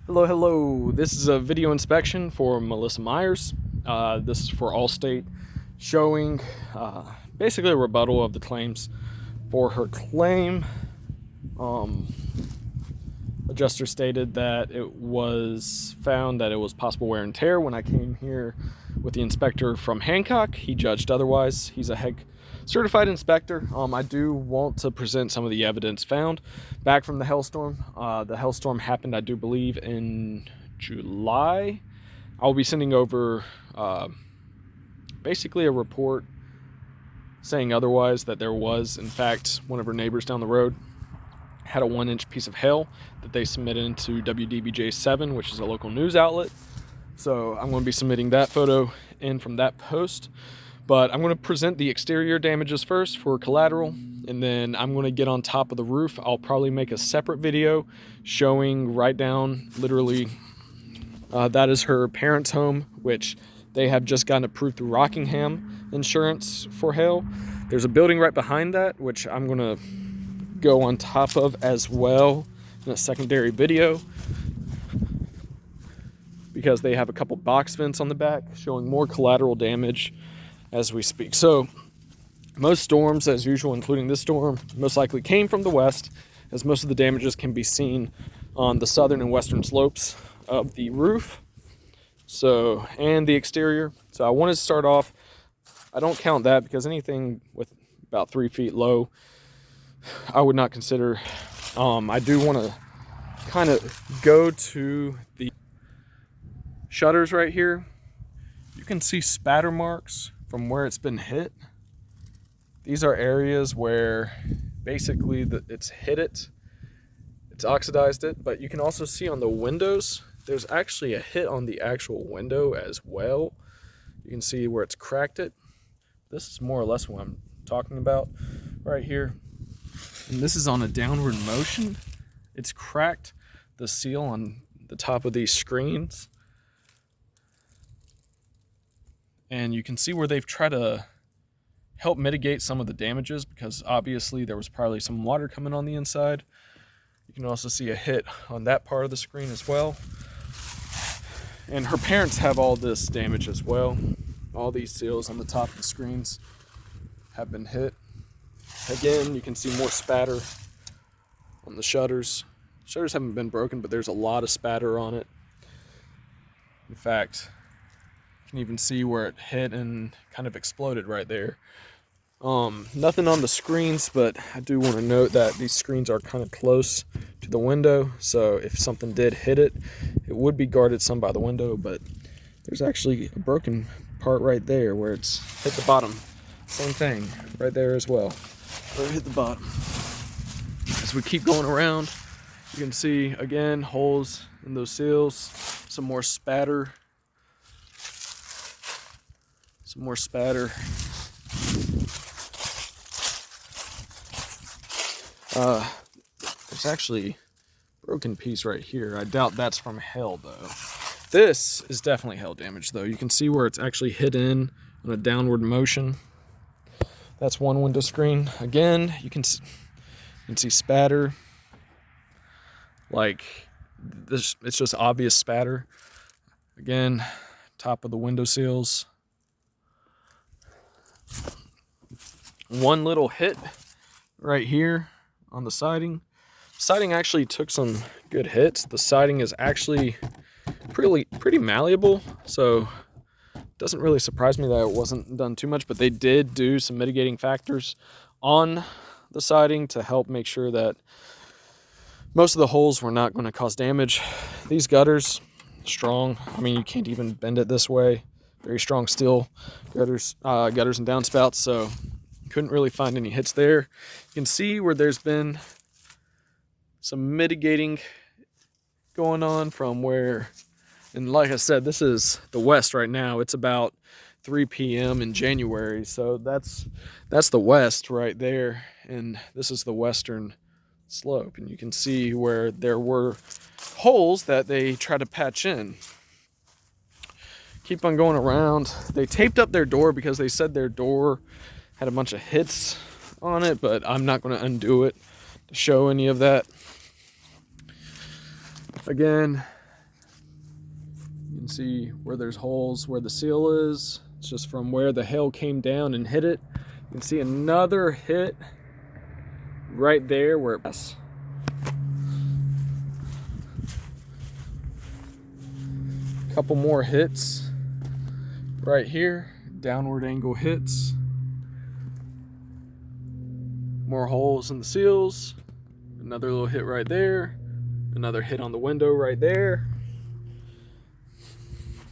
Hello. This is a video inspection for Melissa Myers. This is for Allstate, showing basically a rebuttal of the claims for her claim. Adjuster stated that it was found that it was possible wear and tear. When I came here with the inspector from Hancock, he judged otherwise. He's a HEC certified inspector. I do want to present some of the evidence found back from the hailstorm. The hailstorm happened, I do believe, in July. I'll be sending over basically a report saying otherwise, that there was, in fact, one of her neighbors down the road had a 1-inch piece of hail that they submitted into WDBJ7, which is a local news outlet. So I'm going to be submitting that photo in from that post. But I'm going to present the exterior damages first for collateral, and then I'm going to get on top of the roof. I'll probably make a separate video showing right down, literally, that is her parents' home, which they have just gotten approved through Rockingham Insurance for hail. There's a building right behind that, which I'm going to go on top of as well in a secondary video, because they have a couple box vents on the back showing more collateral damage as we speak. So most storms, as usual, including this storm, most likely came from the west, as most of the damages can be seen on the southern and western slopes of the roof, so, and the exterior. So I wanted to start off, I don't count that because anything with about 3 feet low I would not consider. I do want to kind of go to the shutters right here. You can see spatter marks from where it's been hit. These are areas where basically it's hit it, it's oxidized it, but you can also see on the windows, there's actually a hit on the actual window as well. You can see where it's cracked it. This is more or less what I'm talking about right here. And this is on a downward motion. It's cracked the seal on the top of these screens. And you can see where they've tried to help mitigate some of the damages, because obviously there was probably some water coming on the inside. You can also see a hit on that part of the screen as well. And her parents have all this damage as well. All these seals on the top of the screens have been hit. Again, you can see more spatter on the shutters. Shutters haven't been broken, but there's a lot of spatter on it. In fact, you can even see where it hit and kind of exploded right there. Nothing on the screens, but I do want to note that these screens are kind of close to the window, so if something did hit it, it would be guarded some by the window, but there's actually a broken part right there where it's hit the bottom. Same thing right there as well, where it hit the bottom. As we keep going around, you can see again holes in those seals, some more spatter. Some more spatter. There's actually a broken piece right here. I doubt that's from hail though. This is definitely hail damage though. You can see where it's actually hit in on a downward motion. That's one window screen. Again, you can see spatter. Like this, it's just obvious spatter. Again, top of the window seals. One little hit right here on the siding. Siding actually took some good hits. The siding is actually pretty malleable, so it doesn't really surprise me that it wasn't done too much, but they did do some mitigating factors on the siding to help make sure that most of the holes were not going to cause damage. These gutters, strong. I mean, you can't even bend it this way. Very strong steel gutters and downspouts, so couldn't really find any hits there. You can see where there's been some mitigating going on from where, and like I said, this is the west right now. It's about 3 p.m. in January, so that's the west right there, and this is the western slope, and you can see where there were holes that they tried to patch in. Keep on going around. They taped up their door because they said their door had a bunch of hits on it, but I'm not going to undo it to show any of that. Again, see where there's holes where the seal is. It's just from where the hail came down and hit it. You can see another hit right there where it was. Couple more hits right here, downward angle hits. More holes in the seals. Another little hit right there. Another hit on the window right there.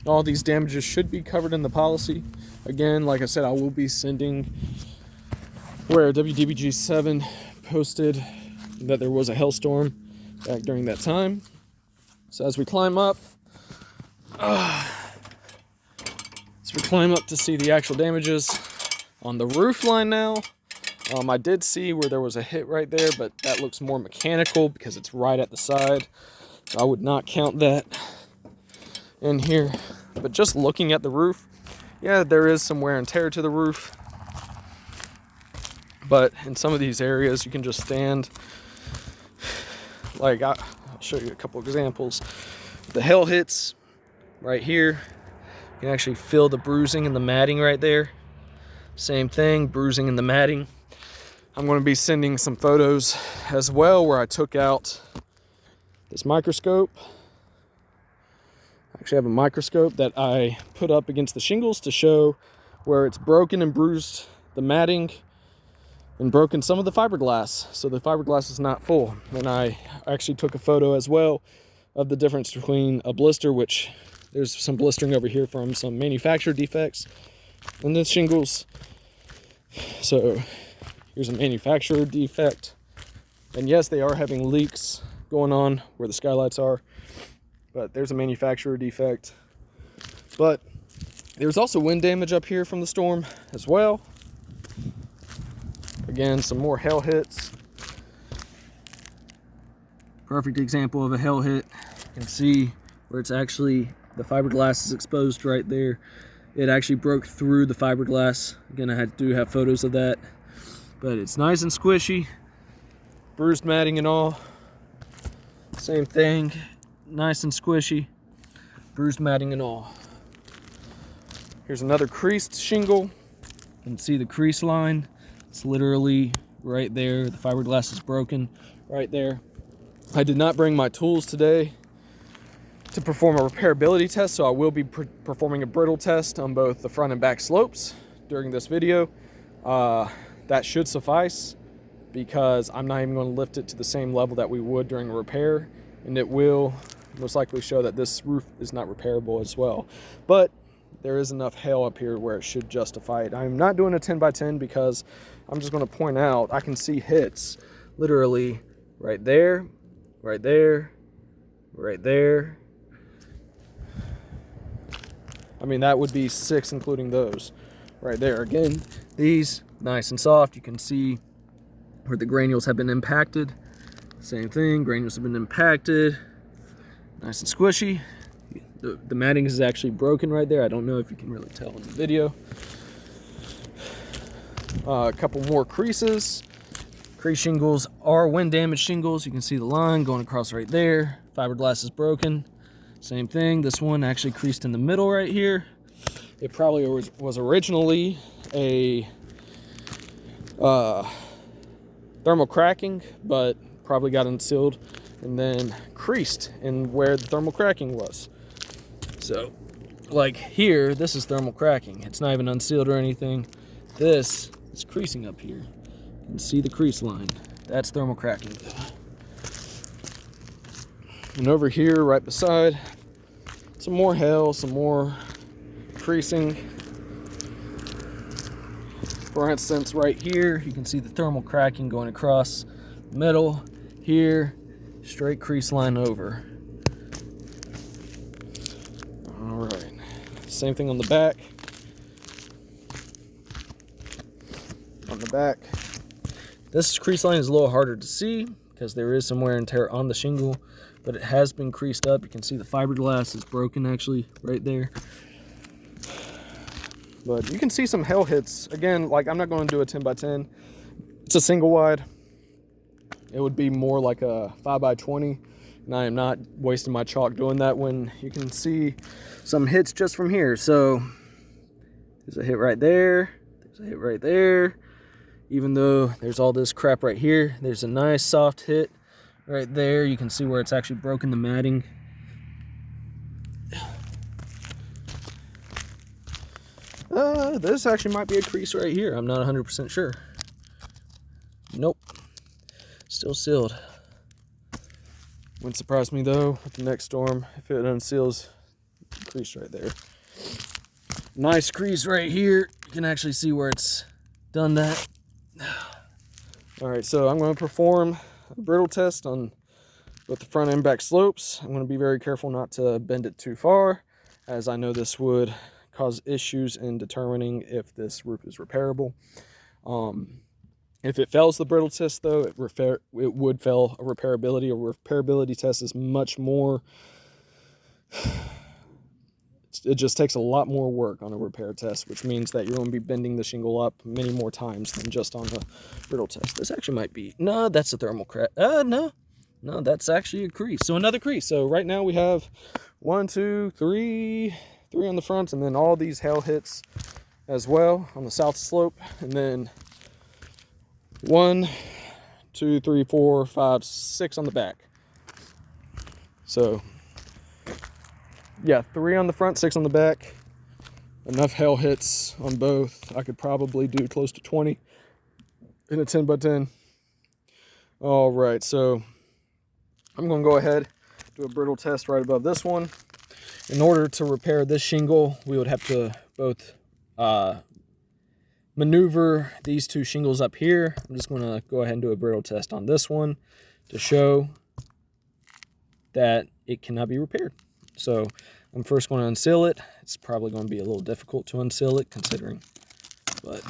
All these damages should be covered in the policy. Again, like I said, I will be sending where WDBG7 posted that there was a hailstorm back during that time. So as we climb up, to see the actual damages on the roof line now. I did see where there was a hit right there, but that looks more mechanical because it's right at the side. So I would not count that in here. But just looking at the roof, yeah, there is some wear and tear to the roof. But in some of these areas, you can just stand. Like, I'll show you a couple examples. The hail hits right here. You can actually feel the bruising in the matting right there. Same thing, bruising in the matting. I'm going to be sending some photos as well where I took out this microscope. I actually have a microscope that I put up against the shingles to show where it's broken and bruised the matting and broken some of the fiberglass. So the fiberglass is not full. And I actually took a photo as well of the difference between a blister, which there's some blistering over here from some manufacturer defects, and the shingles. So here's a manufacturer defect. And yes, they are having leaks going on where the skylights are, but there's a manufacturer defect. But there's also wind damage up here from the storm as well. Again, some more hail hits. Perfect example of a hail hit. You can see where it's actually, the fiberglass is exposed right there. It actually broke through the fiberglass. Again, I do have photos of that. But it's nice and squishy. Bruised matting and all. Same thing. Nice and squishy. Bruised matting and all. Here's another creased shingle. You can see the crease line. It's literally right there. The fiberglass is broken right there. I did not bring my tools today to perform a repairability test, so I will be performing a brittle test on both the front and back slopes during this video. That should suffice because I'm not even going to lift it to the same level that we would during a repair, and it will most likely show that this roof is not repairable as well. But there is enough hail up here where it should justify it. I'm not doing a 10 by 10 because I'm just going to point out I can see hits literally right there, right there, right there. I mean, that would be 6 including those right there. Again, these nice and soft. You can see where the granules have been impacted. Same thing, granules have been impacted. Nice and squishy. The matting is actually broken right there. I don't know if you can really tell in the video. A couple more creases. Crease shingles are wind damaged shingles. You can see the line going across right there. Fiberglass is broken. Same thing. This one actually creased in the middle right here. It probably was originally a thermal cracking, but probably got unsealed and then creased in where the thermal cracking was. So, like here, this is thermal cracking. It's not even unsealed or anything. This is creasing up here. You can see the crease line. That's thermal cracking. And over here, right beside, some more hail, some more creasing. For instance, right here, you can see the thermal cracking going across the middle. Here, straight crease line over. All right, same thing on the back. On the back, this crease line is a little harder to see because there is some wear and tear on the shingle, but it has been creased up. You can see the fiberglass is broken actually right there. But you can see some hail hits. Again, like I'm not going to do a 10 by 10. It's a single wide. It would be more like a 5 by 20 And I am not wasting my chalk doing that when you can see some hits just from here. So there's a hit right there. There's a hit right there. Even though there's all this crap right here, there's a nice soft hit right there. You can see where it's actually broken the matting. This actually might be a crease right here. I'm not 100% sure. Nope. Still sealed. Wouldn't surprise me though with the next storm if it unseals. Crease right there. Nice crease right here. You can actually see where it's done that. All right, so I'm going to perform a brittle test on both the front and back slopes. I'm going to be very careful not to bend it too far, as I know this would cause issues in determining if this roof is repairable. If it fails the brittle test though, it would fail a repairability. A repairability test is much more, it just takes a lot more work on a repair test, which means that you're going to be bending the shingle up many more times than just on the brittle test. This actually might be, no, that's a thermal crack. No, that's actually a crease. So another crease. So right now we have 1, 2, 3 on the front, and then all these hail hits as well on the south slope, and then 1, 2, 3, 4, 5, 6 on the back. So yeah, 3 on the front, 6 on the back. Enough hail hits on both. I could probably do close to 20 in a 10 by 10. All right, so I'm going to go ahead, do a brittle test right above this one. In order to repair this shingle, we would have to both maneuver these 2 shingles up here. I'm just going to go ahead and do a brittle test on this one to show that it cannot be repaired. So I'm first going to unseal it. It's probably going to be a little difficult to unseal it considering, but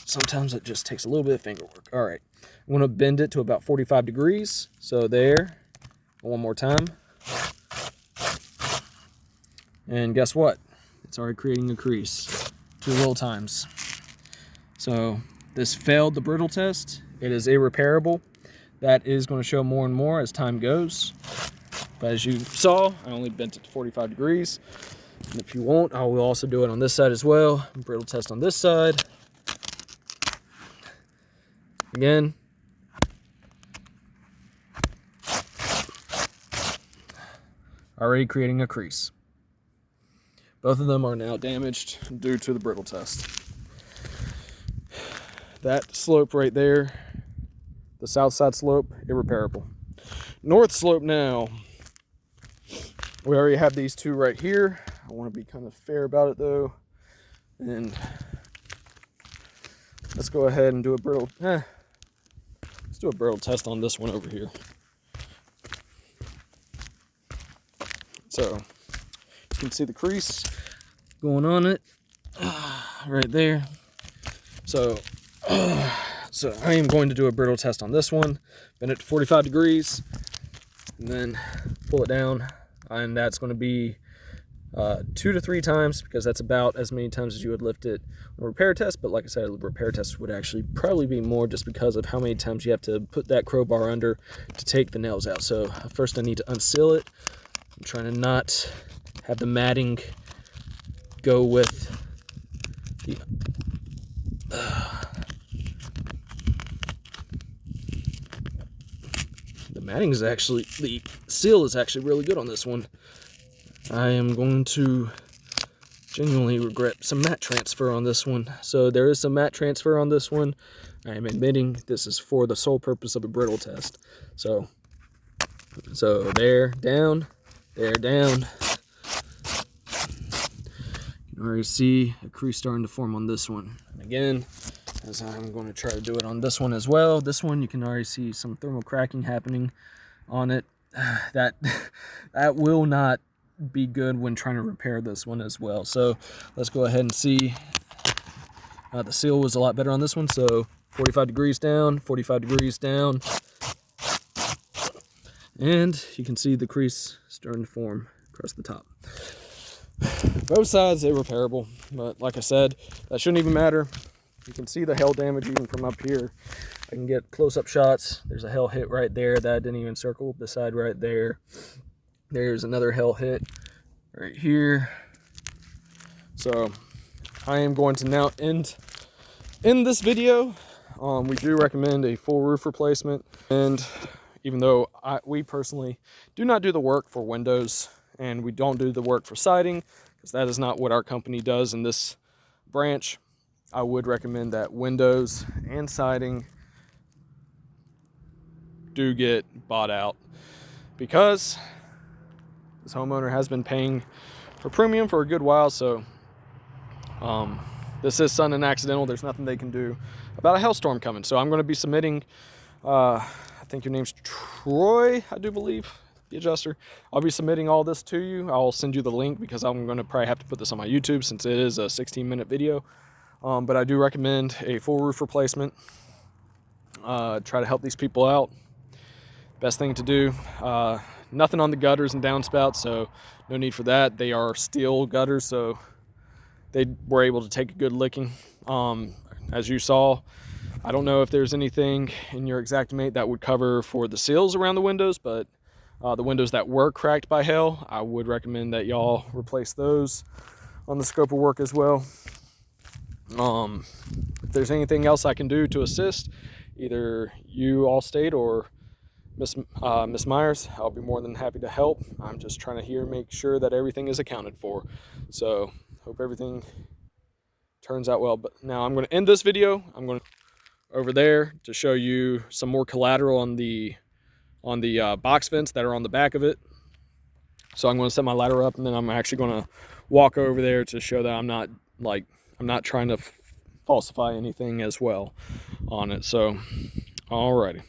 sometimes it just takes a little bit of finger work. All right, I'm going to bend it to about 45 degrees. So there, one more time. And guess what? It's already creating a crease 2 little times. So this failed the brittle test. It is irreparable. That is going to show more and more as time goes. But as you saw, I only bent it to 45 degrees. And if you want, I will also do it on this side as well. Brittle test on this side. Again. Already creating a crease. Both of them are now damaged due to the brittle test. That slope right there, the south side slope, irreparable. North slope now. We already have these 2 right here. I want to be kind of fair about it though. And let's go ahead and do a brittle, let's do a brittle test on this one over here. So you can see the crease going on it right there. So I am going to do a brittle test on this one, bend it to 45 degrees, and then pull it down. And that's going to be 2 to 3 times, because that's about as many times as you would lift it on a repair test. But like I said, a repair test would actually probably be more, just because of how many times you have to put that crowbar under to take the nails out. So first I need to unseal it. I'm trying to not have the matting go with the matting is actually, the seal is actually really good on this one. I am going to genuinely regret some mat transfer on this one. So there is some mat transfer on this one. I am admitting this is for the sole purpose of a brittle test. So there, down, there, down. You can already see a crease starting to form on this one. And again, as I'm going to try to do it on this one as well. This one, you can already see some thermal cracking happening on it. That will not be good when trying to repair this one as well. So let's go ahead and see. The seal was a lot better on this one. So 45 degrees down, 45 degrees down. And you can see the crease starting to form across the top. Both sides, irreparable. But like I said, that shouldn't even matter. You can see the hail damage even from up here. I can get close-up shots. There's a hail hit right there that I didn't even circle. Beside right there. There's another hail hit right here. So I am going to now end this video. We do recommend a full roof replacement, and even though we personally do not do the work for windows, and we don't do the work for siding, because that is not what our company does in this branch, I would recommend that windows and siding do get bought out, because this homeowner has been paying for premium for a good while. So this is sudden and accidental. There's nothing they can do about a hailstorm coming. So I'm going to be submitting, I think your name's Troy, I do believe, the adjuster. I'll be submitting all this to you. I'll send you the link, because I'm going to probably have to put this on my YouTube since it is a 16-minute video. But I do recommend a full roof replacement. Try to help these people out. Best thing to do. Nothing on the gutters and downspouts, so no need for that. They are steel gutters, so they were able to take a good licking. As you saw, I don't know if there's anything in your Xactimate that would cover for the seals around the windows, but the windows that were cracked by hail, I would recommend that y'all replace those on the scope of work as well. If there's anything else I can do to assist, either you, Allstate, or Miss Myers, I'll be more than happy to help. I'm just trying to make sure that everything is accounted for. So hope everything turns out well. But now I'm going to end this video. I'm going over there to show you some more collateral on the box vents that are on the back of it. So I'm going to set my ladder up, and then I'm actually going to walk over there to show that I'm not trying to falsify anything as well on it. So alrighty.